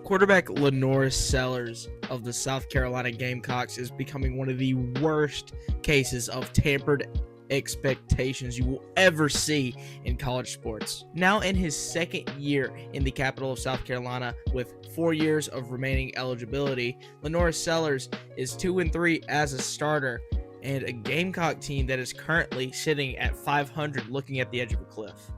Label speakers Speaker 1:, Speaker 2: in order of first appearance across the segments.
Speaker 1: Quarterback LaNorris Sellers of the South Carolina Gamecocks is becoming one of the worst cases of tampered expectations you will ever see in college sports. Now in his second year in the capital of South Carolina with 4 years of remaining eligibility, LaNorris Sellers is 2-3 as a starter and a Gamecock team that is currently sitting at 500 looking at the edge of a cliff.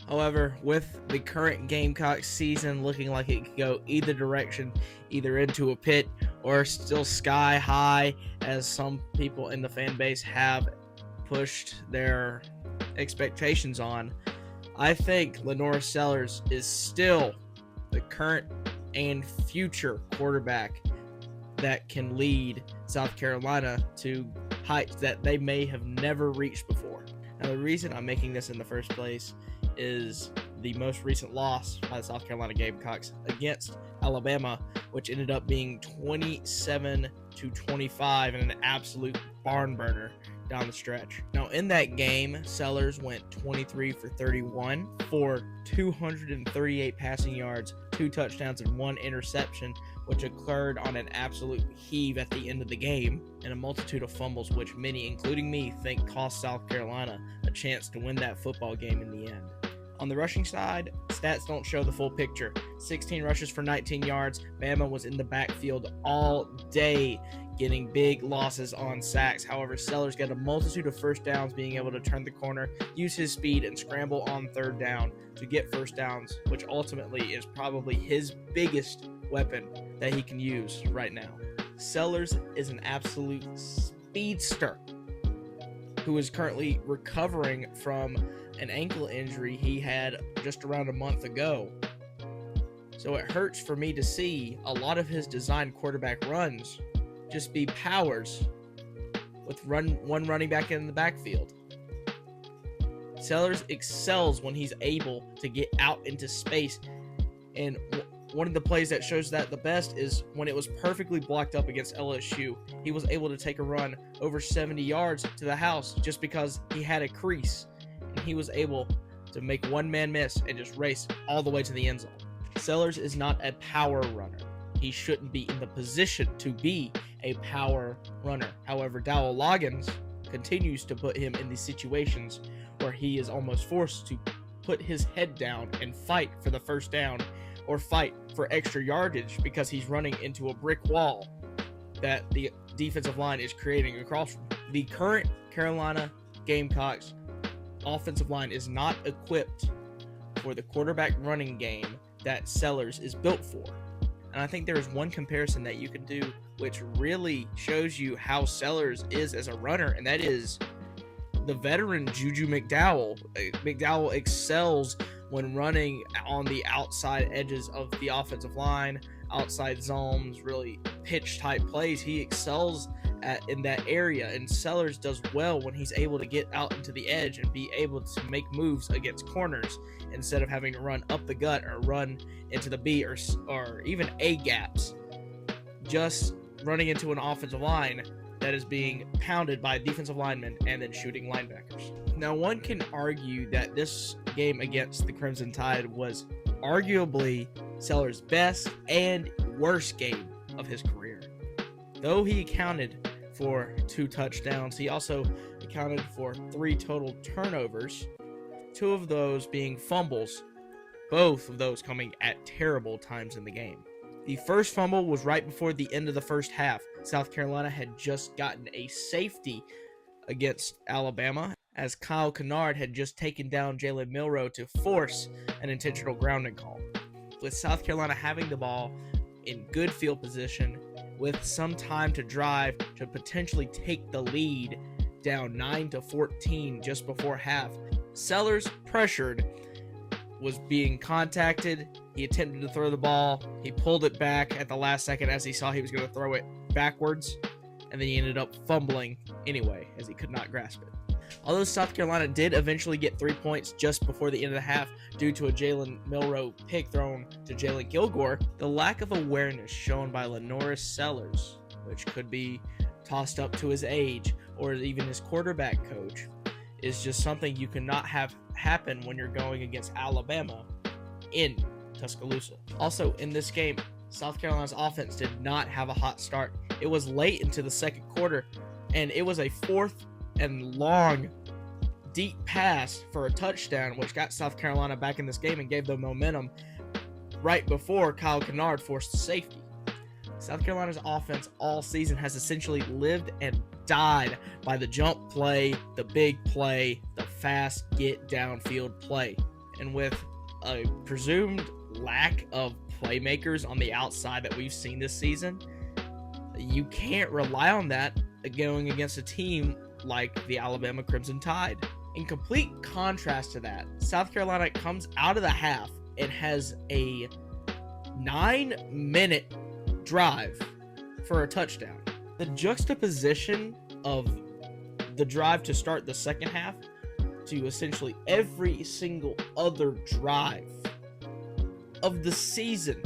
Speaker 1: However, with the current Gamecock season looking like it could go either direction, either into a pit or still sky high, as some people in the fan base have pushed their expectations on, I think LaNorris Sellers is still the current and future quarterback that can lead South Carolina to heights that they may have never reached before. Now, the reason I'm making this in the first place is the most recent loss by the South Carolina Gamecocks against Alabama, which ended up being 27-25 in an absolute barn burner down the stretch. Now, in that game, Sellers went 23 for 31 for 238 passing yards, 2 touchdowns, and 1 interception, which occurred on an absolute heave at the end of the game, and a multitude of fumbles, which many, including me, think cost South Carolina a chance to win that football game in the end. On the rushing side, stats don't show the full picture. 16 rushes for 19 yards. Bama was in the backfield all day, getting big losses on sacks. However, Sellers got a multitude of first downs, being able to turn the corner, use his speed, and scramble on third down to get first downs, which ultimately is probably his biggest weapon that he can use right now. Sellers is an absolute speedster who is currently recovering from an ankle injury he had just around a month ago. So it hurts for me to see a lot of his designed quarterback runs just be powers with one running back in the backfield. Sellers excels when he's able to get out into space, and one of the plays that shows that the best is when it was perfectly blocked up against LSU. He was able to take a run over 70 yards to the house just because he had a crease, and he was able to make one man miss and just race all the way to the end zone. Sellers is not a power runner. He shouldn't be in the position to be a power runner. However, Dowell Loggins continues to put him in these situations where he is almost forced to put his head down and fight for the first down or fight for extra yardage because he's running into a brick wall that the defensive line is creating across from him. The current Carolina Gamecocks offensive line is not equipped for the quarterback running game that Sellers is built for. And I think there is one comparison that you can do which really shows you how Sellers is as a runner, and that is the veteran Juju McDowell. McDowell excels when running on the outside edges of the offensive line, outside zones, really pitch type plays. He excels in that area, and Sellers does well when he's able to get out into the edge and be able to make moves against corners instead of having to run up the gut or run into the B or even A gaps, just running into an offensive line that is being pounded by defensive linemen and then shooting linebackers. Now, one can argue that this game against the Crimson Tide was arguably Sellers' best and worst game of his career. Though he accounted for 2 touchdowns, he also accounted for 3 total turnovers, 2 of those being fumbles, both of those coming at terrible times in the game. The first fumble was right before the end of the first half. South Carolina had just gotten a safety against Alabama, as Kyle Kennard had just taken down Jalen Milroe to force an intentional grounding call. With South Carolina having the ball in good field position, with some time to drive to potentially take the lead down 9-14 just before half, Sellers, pressured, was being contacted. He attempted to throw the ball. He pulled it back at the last second as he saw he was going to throw it backwards, and then he ended up fumbling anyway as he could not grasp it. Although South Carolina did eventually get 3 points just before the end of the half due to a Jalen Milroe pick thrown to Jalen Kilgore, the lack of awareness shown by LaNorris Sellers, which could be tossed up to his age or even his quarterback coach, is just something you cannot have happen when you're going against Alabama in Tuscaloosa. Also, in this game, South Carolina's offense did not have a hot start. It was late into the second quarter, and it was a 4th and long deep pass for a touchdown, which got South Carolina back in this game and gave them momentum right before Kyle Kennard forced a safety. South Carolina's offense all season has essentially lived and died by the jump play, the big play, the fast get downfield play. And with a presumed lack of playmakers on the outside that we've seen this season, you can't rely on that going against a team like the Alabama Crimson Tide. In complete contrast to that, South Carolina comes out of the half and has a 9-minute drive for a touchdown. The juxtaposition of the drive to start the second half to essentially every single other drive of the season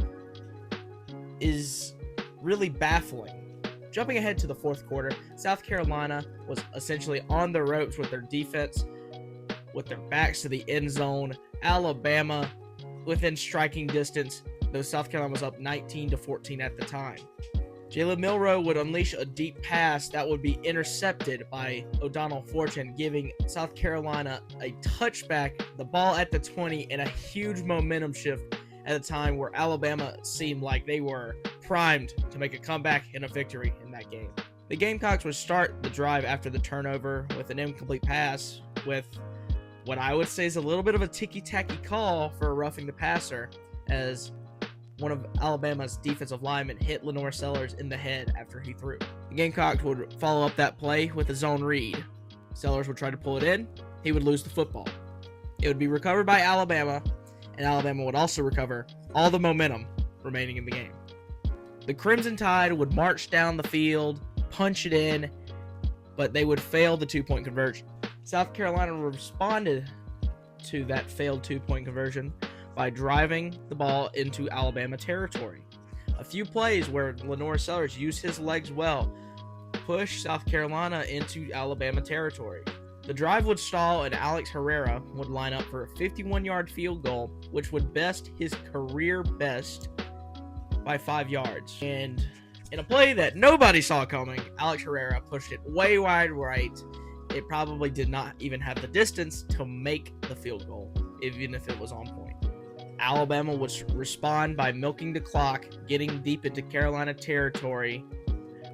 Speaker 1: is really baffling. Jumping ahead to the fourth quarter, South Carolina was essentially on the ropes with their defense, with their backs to the end zone. Alabama within striking distance, though South Carolina was up 19-14 at the time. Jalen Milroe would unleash a deep pass that would be intercepted by O'Donnell Fortune, giving South Carolina a touchback, the ball at the 20, and a huge momentum shift at a time where Alabama seemed like they were primed to make a comeback and a victory in that game. The Gamecocks would start the drive after the turnover with an incomplete pass with what I would say is a little bit of a ticky-tacky call for roughing the passer, as one of Alabama's defensive linemen hit LaNorris Sellers in the head after he threw. The Gamecocks would follow up that play with a zone read. Sellers would try to pull it in. He would lose the football. It would be recovered by Alabama, and Alabama would also recover all the momentum remaining in the game. The Crimson Tide would march down the field, punch it in, but they would fail the two-point conversion. South Carolina responded to that failed two-point conversion by driving the ball into Alabama territory. A few plays where LaNorris Sellers used his legs well pushed South Carolina into Alabama territory. The drive would stall and Alex Herrera would line up for a 51-yard field goal, which would best his career best by 5 yards. And in a play that nobody saw coming, Alex Herrera pushed it way wide right. It probably did not even have the distance to make the field goal, even if it was on point. Alabama would respond by milking the clock, getting deep into Carolina territory,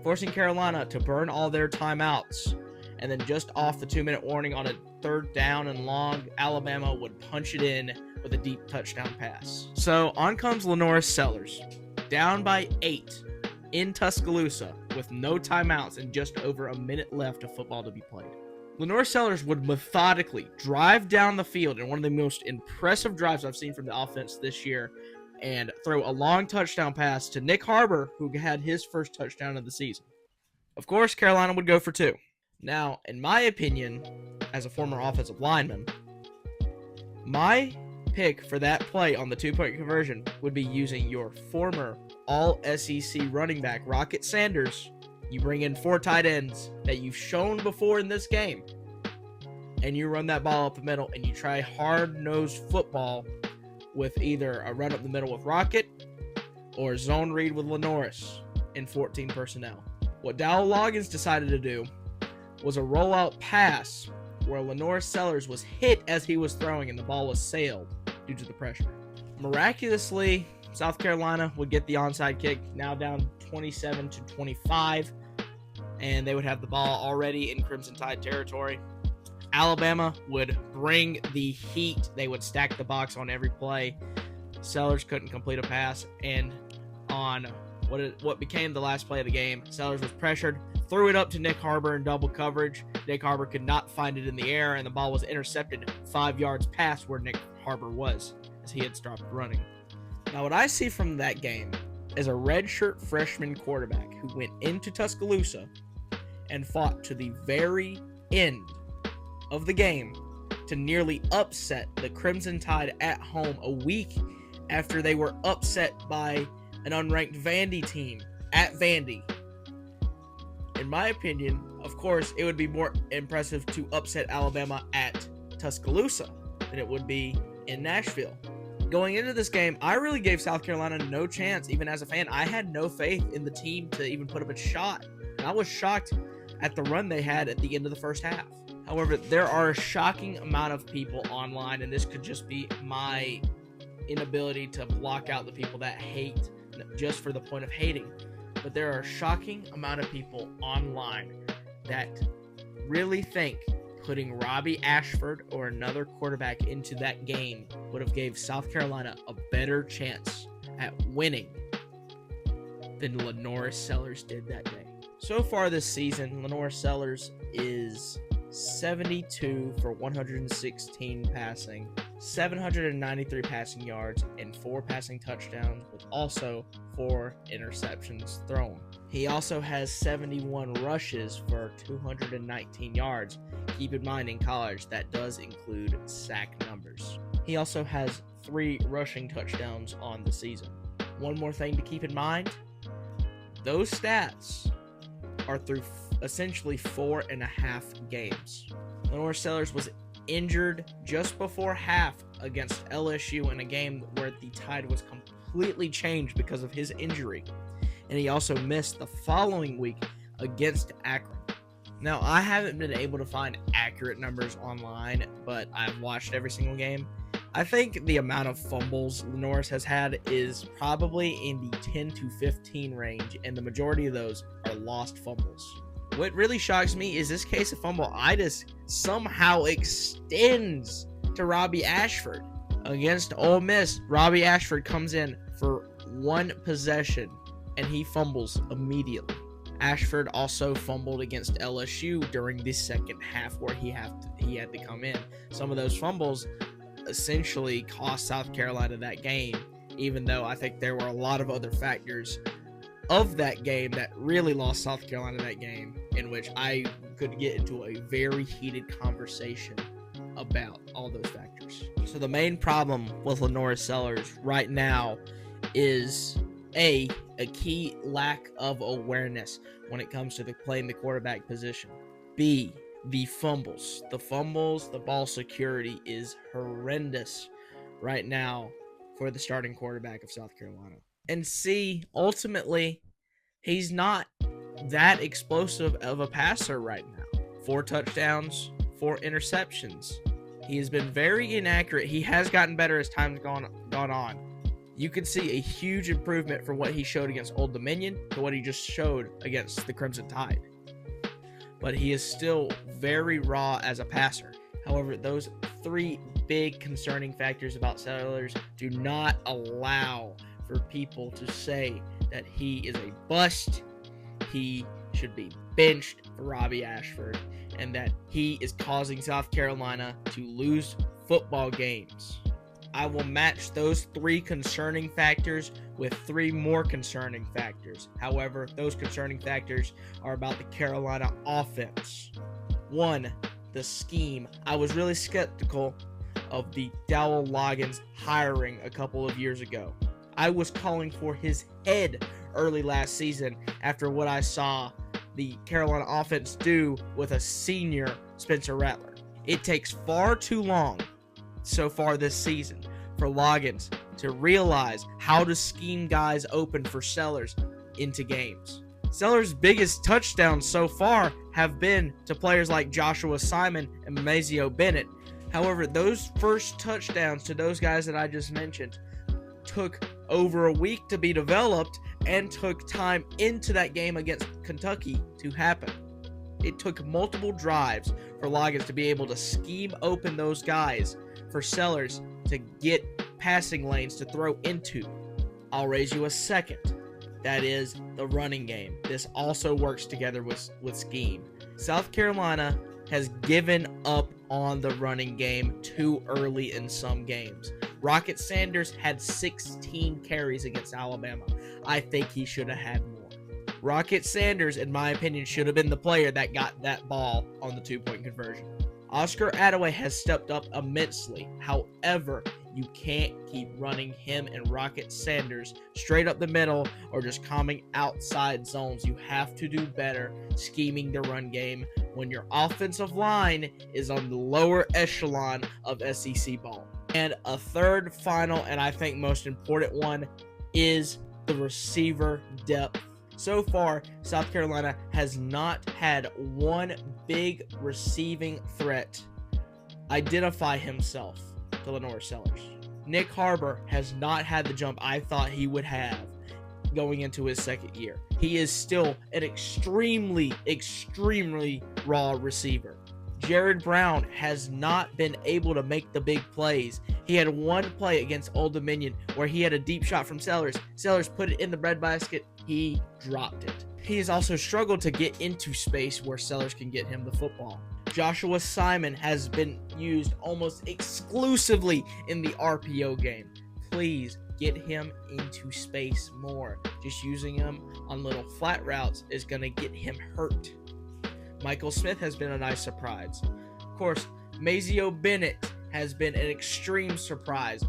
Speaker 1: forcing Carolina to burn all their timeouts, and then just off the 2-minute warning on a 3rd down and long, Alabama would punch it in with a deep touchdown pass. So on comes LaNorris Sellers, down by 8 in Tuscaloosa with no timeouts and just over a minute left of football to be played. LaNorris Sellers would methodically drive down the field in one of the most impressive drives I've seen from the offense this year and throw a long touchdown pass to Nick Harbor, who had his first touchdown of the season. Of course, Carolina would go for 2. Now, in my opinion, as a former offensive lineman, my pick for that play on the 2-point conversion would be using your former All-SEC running back, Rocket Sanders. You bring in 4 tight ends that you've shown before in this game, and you run that ball up the middle, and you try hard-nosed football with either a run up the middle with Rocket or zone read with LaNorris in 14 personnel. What Dowell Loggins decided to do was a rollout pass where LaNorris Sellers was hit as he was throwing, and the ball was sailed due to the pressure. Miraculously, South Carolina would get the onside kick, now down 27-25, and they would have the ball already in Crimson Tide territory. Alabama would bring the heat. They would stack the box on every play. Sellers couldn't complete a pass, and on what became the last play of the game, Sellers was pressured, threw it up to Nick Harbor in double coverage. Nick Harbor could not find it in the air, and the ball was intercepted 5 yards past where Nick Harbor was, as he had stopped running. Now, what I see from that game is a redshirt freshman quarterback who went into Tuscaloosa and fought to the very end of the game to nearly upset the Crimson Tide at home a week after they were upset by an unranked Vandy team at Vandy. In my opinion, of course, it would be more impressive to upset Alabama at Tuscaloosa than it would be in Nashville. Going into this game, I really gave South Carolina no chance. Even as a fan, I had no faith in the team to even put up a shot. And I was shocked at the run they had at the end of the first half. However, there are a shocking amount of people online, and this could just be my inability to block out the people that hate just for the point of hating. But there are a shocking amount of people online that really think putting Robbie Ashford or another quarterback into that game would have gave South Carolina a better chance at winning than LaNorris Sellers did that day. So far this season, LaNorris Sellers is 72 for 116 passing, 793 passing yards, and 4 passing touchdowns, with also 4 interceptions thrown. He also has 71 rushes for 219 yards. Keep in mind, in college, that does include sack numbers. He also has 3 rushing touchdowns on the season. One more thing to keep in mind, those stats are through essentially 4.5 games. LaNorris Sellers was injured just before half against LSU in a game where the tide was completely changed because of his injury. And he also missed the following week against Akron. Now, I haven't been able to find accurate numbers online, but I've watched every single game. I think the amount of fumbles LaNorris has had is probably in the 10 to 15 range, and the majority of those are lost fumbles. What really shocks me is this case of fumbleitis somehow extends to Robbie Ashford. Against Ole Miss, Robbie Ashford comes in for 1 possession, and he fumbles immediately. Ashford also fumbled against LSU during the second half where he had to come in. Some of those fumbles essentially cost South Carolina that game, even though I think there were a lot of other factors of that game that really lost South Carolina that game, in which I could get into a very heated conversation about all those factors. So the main problem with LaNorris Sellers right now is a key lack of awareness when it comes to playing the quarterback position. B, the fumbles. The ball security is horrendous right now for the starting quarterback of South Carolina. And C, ultimately, he's not that explosive of a passer right now. 4 touchdowns, 4 interceptions. He has been very inaccurate. He has gotten better as time's gone on. You could see a huge improvement from what he showed against Old Dominion to what he just showed against the Crimson Tide. But he is still very raw as a passer. However, those 3 big concerning factors about Sellers do not allow for people to say that he is a bust, he should be benched for Robbie Ashford, and that he is causing South Carolina to lose football games. I will match those 3 concerning factors with 3 more concerning factors. However, those concerning factors are about the Carolina offense. 1, the scheme. I was really skeptical of the Dowell Loggins hiring a couple of years ago. I was calling for his head early last season after what I saw the Carolina offense do with a senior Spencer Rattler. It takes far too long so far this season for Loggins to realize how to scheme guys open for Sellers into games. Sellers' biggest touchdowns so far have been to players like Joshua Simon and Mazeo Bennett. However, those first touchdowns to those guys that I just mentioned took over a week to be developed and took time into that game against Kentucky to happen. It took multiple drives for Loggins to be able to scheme open those guys for Sellers to get passing lanes to throw into. I'll raise you a second. That is the running game. This also works together with scheme. South Carolina has given up on the running game too early in some games. Rocket Sanders had 16 carries against Alabama. I think he should have had more. Rocket Sanders, in my opinion, should have been the player that got that ball on the 2-point conversion. Oscar Attaway has stepped up immensely. However, you can't keep running him and Rocket Sanders straight up the middle or just coming outside zones. You have to do better scheming the run game when your offensive line is on the lower echelon of SEC ball. And a third, final, and I think most important one is the receiver depth. So far, South Carolina has not had one big receiving threat identify himself to LaNorris Sellers. Nick Harbor has not had the jump I thought he would have going into his second year. He is still an extremely raw receiver. Jared Brown has not been able to make the big plays. He had one play against Old Dominion where he had a deep shot from Sellers. Sellers put it in the breadbasket. He dropped it. He has also struggled to get into space where Sellers can get him the football. Joshua Simon has been used almost exclusively in the RPO game. Please get him into space more. Just using him on little flat routes is going to get him hurt. Michael Smith has been a nice surprise. Of course, Mazio Bennett has been an extreme surprise.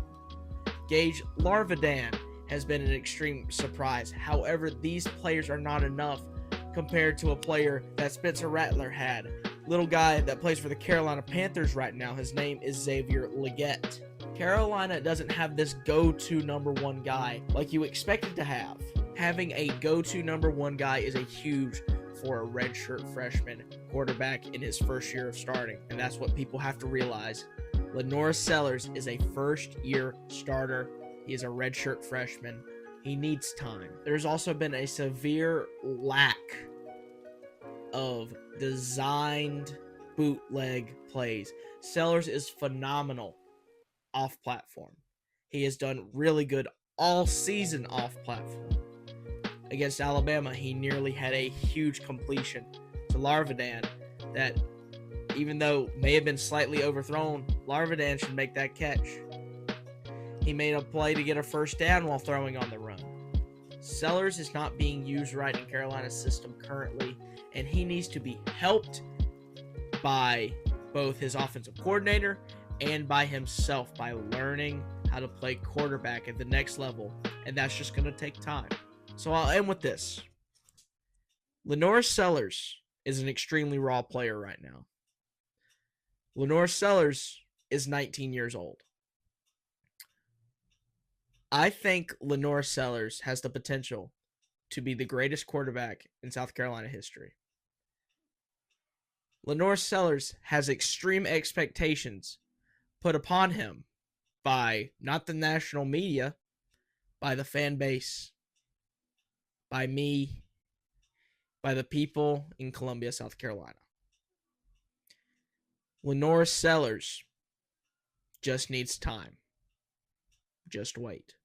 Speaker 1: Gage Larvadan has been an extreme surprise. However, these players are not enough compared to a player that Spencer Rattler had. Little guy that plays for the Carolina Panthers right now. His name is Xavier Legette. Carolina doesn't have this go-to number one guy like you expected to have. Having a go-to number one guy is a huge for a redshirt freshman quarterback in his first year of starting, and that's what people have to realize. LaNorris Sellers is a first-year starter. He is a redshirt freshman. He needs time. There's also been a severe lack of designed bootleg plays. Sellers is phenomenal off platform. He has done really good all season off platform. Against Alabama, he nearly had a huge completion to Larvadan that, even though may have been slightly overthrown, Larvadan should make that catch. He made a play to get a first down while throwing on the run. Sellers is not being used right in Carolina's system currently, and he needs to be helped by both his offensive coordinator and by himself by learning how to play quarterback at the next level, and that's just going to take time. So I'll end with this. LaNorris Sellers is an extremely raw player right now. LaNorris Sellers is 19 years old. I think LaNorris Sellers has the potential to be the greatest quarterback in South Carolina history. LaNorris Sellers has extreme expectations put upon him by not the national media, by the fan base, by me, by the people in Columbia, South Carolina. LaNorris Sellers just needs time. Just wait.